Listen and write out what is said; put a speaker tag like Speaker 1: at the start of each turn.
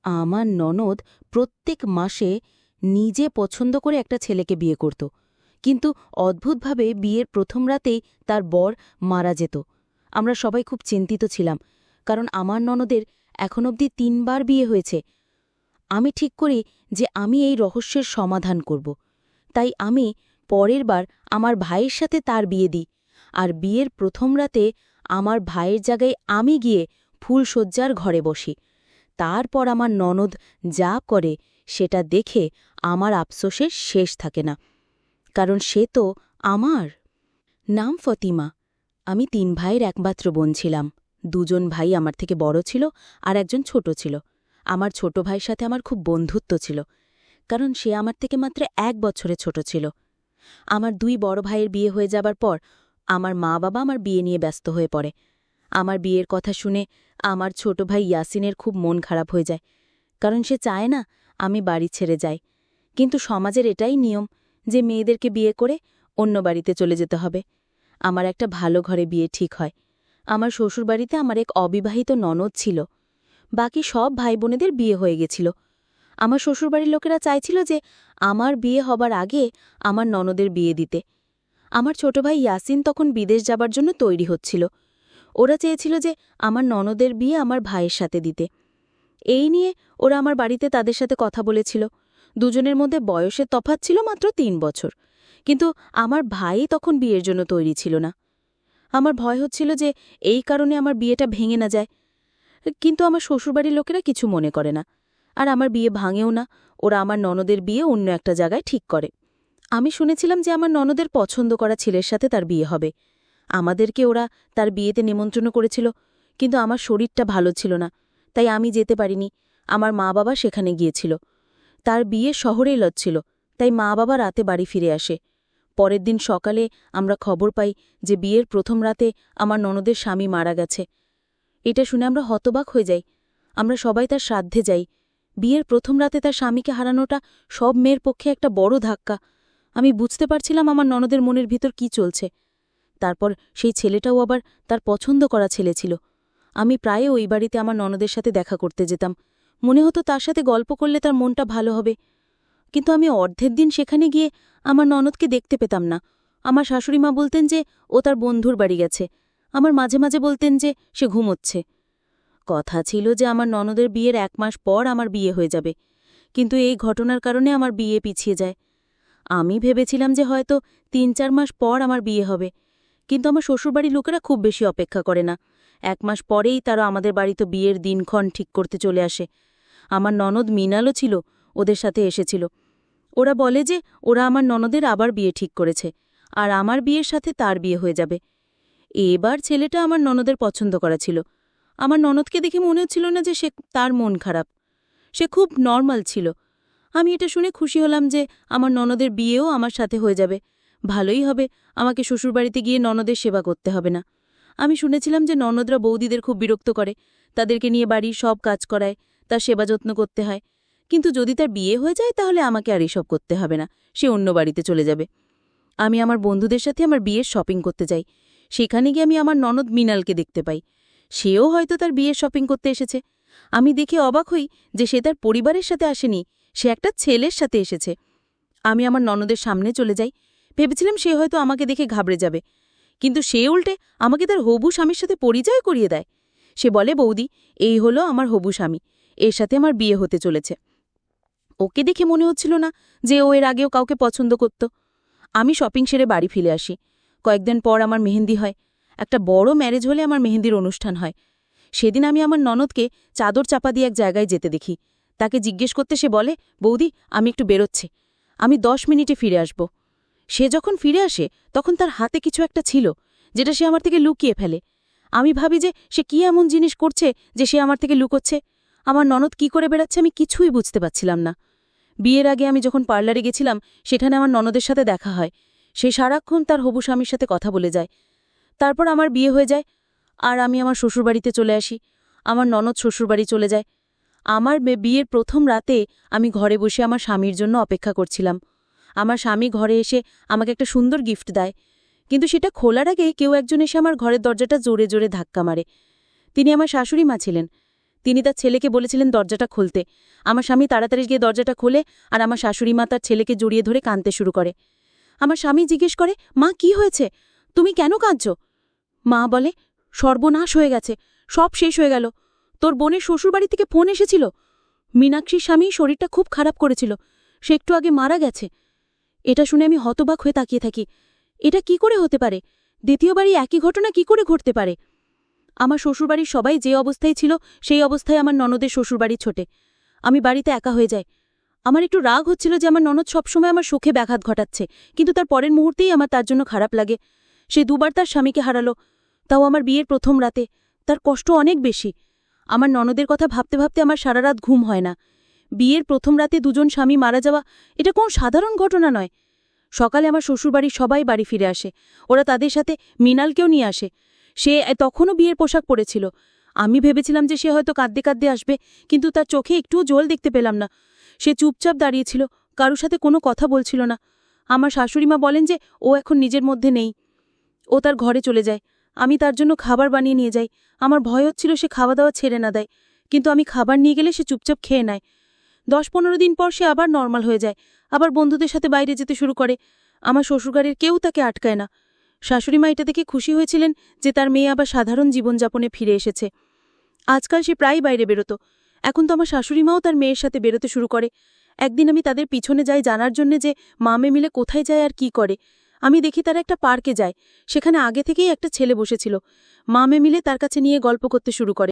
Speaker 1: আমার ননদ প্রত্যেক মাসে নিজে পছন্দ করে একটা ছেলেকে বিয়ে করত, কিন্তু অদ্ভুতভাবে বিয়ের প্রথম রাতেই তার বর মারা যেত। আমরা সবাই খুব চিন্তিত ছিলাম, কারণ আমার ননদের এখন অবধি 3বার বিয়ে হয়েছে। আমি ঠিক করি যে আমি এই রহস্যের সমাধান করব। তাই আমি পরের বার আমার ভাইয়ের সাথে তার বিয়ে দিই, আর বিয়ের প্রথম রাতে আমার ভাইয়ের জায়গায় আমি গিয়ে ফুলশয্যার ঘরে বসি। তারপর আমার ননদ যা করে সেটা দেখে আমার আফসোসের শেষ থাকে না, কারণ সে তো আমার। নাম ফতিমা। আমি 3 ভাইয়ের একমাত্র বোন ছিলাম। 2জন ভাই আমার থেকে বড় ছিল আর একজন ছোট ছিল। আমার ছোট ভাইয়ের সাথে আমার খুব বন্ধুত্ব ছিল, কারণ সে আমার থেকে মাত্র 1 বছরে ছোট ছিল। আমার 2 বড় ভাইয়ের বিয়ে হয়ে যাবার পর আমার মা বাবা আমার বিয়ে নিয়ে ব্যস্ত হয়ে পড়ে। আমার বিয়ের কথা শুনে আমার ছোট ভাই ইয়াসিনের খুব মন খারাপ হয়ে যায়, কারণ সে চায় না আমি বাড়ি ছেড়ে যাই। কিন্তু সমাজের এটাই নিয়ম যে মেয়েদেরকে বিয়ে করে অন্য বাড়িতে চলে যেতে হবে। আমার একটা ভালো ঘরে বিয়ে ঠিক হয়। আমার শ্বশুরবাড়িতে আমার এক অবিবাহিত ননদ ছিল। বাকি সব ভাই বোনেদের বিয়ে হয়ে গেছিল। আমার শ্বশুরবাড়ির লোকেরা চাইছিল যে আমার বিয়ে হবার আগে আমার ননদের বিয়ে দিতে। আমার ছোট ভাই ইয়াসিন তখন বিদেশ যাবার জন্য তৈরি হচ্ছিল। ওরা চেয়েছিল যে আমার ননদের বিয়ে আমার ভাইয়ের সাথে দিতে। এই নিয়ে ওরা আমার বাড়িতে তাদের সাথে কথা বলেছিল। 2জনের মধ্যে বয়সের তফাৎ ছিল মাত্র 3 বছর, কিন্তু আমার ভাই তখন বিয়ের জন্য তৈরি ছিল না। আমার ভয় হচ্ছিল যে এই কারণে আমার বিয়েটা ভেঙে না যায়, কিন্তু আমার শ্বশুরবাড়ির লোকেরা কিছু মনে করে না, আর আমার বিয়ে ভাঙেও না। ওরা আমার ননদের বিয়ে অন্য একটা জায়গায় ঠিক করে। আমি শুনেছিলাম যে আমার ননদের পছন্দ করা ছেলের সাথে তার বিয়ে হবে। আমাদেরকে ওরা তার বিয়েতে নিমন্ত্রণ করেছিল, কিন্তু আমার শরীরটা ভালো ছিল না, তাই আমি যেতে পারিনি। আমার মা বাবা সেখানে গিয়েছিল। তার বিয়ে শহরেই লচ্ছিল, তাই মা বাবা রাতে বাড়ি ফিরে আসে। পরের দিন সকালে আমরা খবর পাই যে বিয়ের প্রথম রাতে আমার ননদের স্বামী মারা গেছে। এটা শুনে আমরা হতবাক হয়ে যাই। আমরা সবাই তার শ্রাদ্ধে যাই। বিয়ের প্রথম রাতে তার স্বামীকে হারানোটা সব মেয়ের পক্ষে একটা বড় ধাক্কা। আমি বুঝতে পারছিলাম আমার ননদের মনের ভিতর কি চলছে। তারপর সেই ছেলেটাও আবার তার পছন্দ করা ছেলে ছিল। আমি প্রায় ওই বাড়িতে আমার ননদের সাথে দেখা করতে যেতাম। মনে হতো তার সাথে গল্প করলে তার মনটা ভালো হবে। কিন্তু আমি অর্ধেক দিন সেখানে গিয়ে আমার ননদকে দেখতে পেতাম না। আমার শাশুড়িমা বলতেন যে ও তার বন্ধুর বাড়ি গেছে। আমার মাঝে মাঝে বলতেন যে সে ঘুমোচ্ছে। কথা ছিল যে আমার ননদের বিয়ের 1 মাস পর আমার বিয়ে হয়ে যাবে, কিন্তু এই ঘটনার কারণে আমার বিয়ে পিছিয়ে যায়। আমি ভেবেছিলাম যে হয়তো 3-4 মাস পর আমার বিয়ে হবে, কিন্তু আমার শ্বশুরবাড়ির লোকেরা খুব বেশি অপেক্ষা করে না। 1 মাস পরেই তারা আমাদের বাড়িতে বিয়ের দিনক্ষণ ঠিক করতে চলে আসে। আমার ননদ মিনালও ছিল, ওদের সাথে এসেছিল। ওরা বলে যে ওরা আমার ননদের আবার বিয়ে ঠিক করেছে, আর আমার বিয়ের সাথে তার বিয়ে হয়ে যাবে। এবার ছেলেটা আমার ননদের পছন্দ করা ছিল। আমার ননদকে দেখে মনে হচ্ছিল না যে তার মন খারাপ। সে খুব নর্মাল ছিল। আমি এটা শুনে খুশি হলাম যে আমার ননদের বিয়েও আমার সাথে হয়ে যাবে। ভালোই হবে, আমাকে শ্বশুরবাড়িতে গিয়ে ননদের সেবা করতে হবে না। আমি শুনেছিলাম যে ননদরা বৌদিদের খুব বিরক্ত করে, তাদেরকে নিয়ে বাড়ির সব কাজ করায়, তার সেবা যত্ন করতে হয়। কিন্তু যদি তার বিয়ে হয়ে যায় তাহলে আমাকে আর এসব করতে হবে না, সে অন্য বাড়িতে চলে যাবে। আমি আমার বন্ধুদের সাথে আমার বিয়ের শপিং করতে যাই। সেখানে গিয়ে আমি আমার ননদ মিনালকে দেখতে পাই। সেও হয়তো তার বিয়ের শপিং করতে এসেছে। আমি দেখে অবাক হই যে সে তার পরিবারের সাথে আসেনি, সে একটা ছেলের সাথে এসেছে। আমি আমার ননদের সামনে চলে যাই। ভেবেছিলাম সে হয়তো আমাকে দেখে ঘাবড়ে যাবে, কিন্তু সে উল্টে আমাকে তার হবু স্বামীর সাথে পরিচয় করিয়ে দেয়। সে বলে, বৌদি, এই হলো আমার হবু স্বামী, এর সাথে আমার বিয়ে হতে চলেছে। ওকে দেখে মনে হচ্ছিল না যে ও এর আগেও কাউকে পছন্দ করত। আমি শপিং সেরে বাড়ি ফিরে আসি। কয়েকদিন পর আমার মেহেন্দি হয়। একটা বড় ম্যারেজ হলে আমার মেহেন্দির অনুষ্ঠান হয়। সেদিন আমি আমার ননদকে চাদর চাপা দিয়ে এক জায়গায় যেতে দেখি। তাকে জিজ্ঞেস করতে সে বলে, বৌদি, আমি একটু বেরোচ্ছি, আমি 10 মিনিটে ফিরে আসব। সে যখন ফিরে আসে তখন তার হাতে কিছু একটা ছিল, যেটা সে আমার থেকে লুকিয়ে ফেলে। আমি ভাবি যে সে কি এমন জিনিস করছে যে সে আমার থেকে লুকোচ্ছে। আমার ননদ কি করে বেড়াচ্ছে আমি কিছুই বুঝতে পারছিলাম না। বিয়ের আগে আমি যখন পার্লারে গেছিলাম সেখানে আমার ননদের সাথে দেখা হয়। সে সারাক্ষণ তার হবু স্বামীর সাথে কথা বলে যায়। তারপর আমার বিয়ে হয়ে যায়, আর আমি আমার শ্বশুরবাড়িতে চলে আসি। আমার ননদ শ্বশুরবাড়ি চলে যায়। আমার বিয়ের প্রথম রাতে আমি ঘরে বসে আমার স্বামীর জন্য অপেক্ষা করছিলাম। আমার স্বামী ঘরে এসে আমাকে একটা সুন্দর গিফট দেয়, কিন্তু সেটা খোলার আগে কেউ একজন এসে আমার ঘরের দরজাটা জোরে জোরে ধাক্কা মারে। তিনি আমার শাশুড়ি মা ছিলেন। তিনি তার ছেলেকে বলেছিলেন দরজাটা খুলতে। আমার স্বামী তাড়াতাড়ি গিয়ে দরজাটা খোলে, আর আমার শাশুড়ি মা তার ছেলেকে জড়িয়ে ধরে কাঁদতে শুরু করে। আমার স্বামী জিজ্ঞেস করে, মা কি হয়েছে, তুমি কেন কাঁদছ? মা বলে, সর্বনাশ হয়ে গেছে, সব শেষ হয়ে গেল। তোর বোনের শ্বশুরবাড়ি থেকে ফোন এসেছিল। মীনাক্ষীর স্বামী শরীরটা খুব খারাপ করেছিল, সে একটু আগে মারা গেছে। এটা শুনে আমি হতবাক হয়ে তাকিয়ে থাকি। এটা কি করে হতে পারে? দ্বিতীয়বারই একই ঘটনা কি করে ঘটতে পারে? আমার শ্বশুরবাড়ির সবাই যে অবস্থায় ছিল সেই অবস্থায় আমার ননদের শ্বশুরবাড়ি ছোটে। আমি বাড়িতে একা হয়ে যাই। আমার একটু রাগ হচ্ছিল যে আমার ননদ সবসময় আমার সুখে ব্যাঘাত ঘটাচ্ছে, কিন্তু তার পরের মুহূর্তেই আমার তার জন্য খারাপ লাগে। সে দুবার তার স্বামীকে হারালো, তাও আমার বিয়ের প্রথম রাতে। তার কষ্ট অনেক বেশি। আমার ননদের কথা ভাবতে ভাবতে আমার সারা রাত ঘুম হয় না। বিয়ের প্রথম রাতে দুজন স্বামী মারা যাওয়া এটা কোন সাধারণ ঘটনা নয়। সকালে আমার শ্বশুরবাড়ির সবাই বাড়ি ফিরে আসে। ওরা তাদের সাথে মৃণালকেও নিয়ে আসে। সে তখনও বিয়ের পোশাক পরেছিল। আমি ভেবেছিলাম যে সে হয়তো কাঁদতে কাঁদতে আসবে, কিন্তু তার চোখে একটুও জল দেখতে পেলাম না। সে চুপচাপ দাঁড়িয়েছিল, কারোর সাথে কোনো কথা বলছিল না। আমার শাশুড়িমা বলেন যে ও এখন নিজের মধ্যে নেই, ও তার ঘরে চলে যায়। আমি তার জন্য খাবার বানিয়ে নিয়ে যাই। আমার ভয় হচ্ছিল সে খাওয়া দাওয়া ছেড়ে না দেয়, কিন্তু আমি খাবার নিয়ে গেলে সে চুপচাপ খেয়ে নেয়। 10-15 দিন পর সে আবার নর্মাল হয়ে যায়, আবার বন্ধুদের সাথে বাইরে যেতে শুরু করে। আমার শ্বশুরবাড়ির কেউ তাকে আটকায় না। শাশুড়িমা এটা দেখে খুশি হয়েছিলেন যে তার মেয়ে আবার সাধারণ জীবনযাপনে ফিরে এসেছে। আজকাল সে প্রায় বাইরে বেরোতো। এখন তো আমার শাশুড়িমাও তার মেয়ের সাথে বেরোতে শুরু করে। একদিন আমি তাদের পিছনে যাই জানার জন্য যে মামে মিলে কোথায় যায় আর কি করে। আমি দেখি তারা একটা পার্কে যায়। সেখানে আগে থেকেই একটা ছেলে বসেছিল। মামে মিলে তার কাছে নিয়ে গল্প করতে শুরু করে।